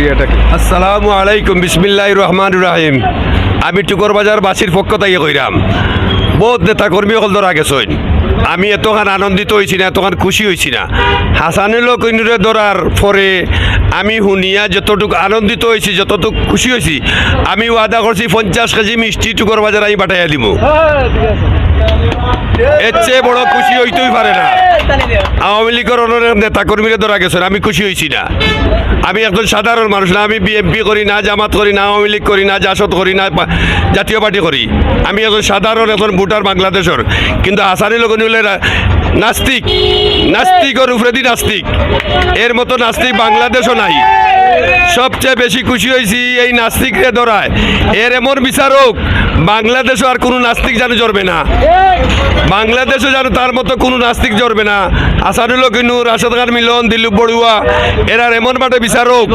প্রক্রিয়াটাকে। আসসালামু আলাইকুম, বিসমিল্লাহির রহমানির রহিম। আমি টুকর বাজার বাসির পক্ষ থেকে কইরাম, বহুত নেতা কর্মী হল ধরা গেছেন। আমি এতখান আনন্দিত হয়েছি না, এতখান খুশি হয়েছি না। হাসানুল কইনুরে ধরার পরে আমি শুনিয়া যতটুকু আনন্দিত হয়েছি, যতটুকু খুশি হয়েছি, আমি ওয়াদা করছি 50 কেজি মিষ্টি টুকর বাজার আমি পাঠাইয়া দিব। এর চেয়ে বড় খুশি হইতেই পারে না। আওয়ামী লীগের অনেক নেতা কর্মীরা ধরা গেছেন, আমি খুশি হয়েছি না। আমি একজন সাধারণ মানুষ না, আমি বিএনপি করি না, জামাত করি না, আওয়ামী লীগ করি না, জাসদ করি না, জাতীয় পার্টি করি। আমি একজন সাধারণ একজন ভোটার বাংলাদেশের। কিন্তু হাসানুল হলে নাস্তিক, নাস্তিকের উপরে দি নাস্তিক, এর মতো নাস্তিক বাংলাদেশও নাই। সবচেয়ে বেশি খুশি হয়েছি এই নাস্তিকরে ধরায়। এর এমন বিচারক বাংলাদেশও আর কোনো নাস্তিক যেন জড়বে না, বাংলাদেশও যেন তার মতো কোনো নাস্তিক জড়বে না। হাসানুল, রাশেদ খান মিলন, দিলীপ বড়ুয়া, এরা এমন বাটে বিচারক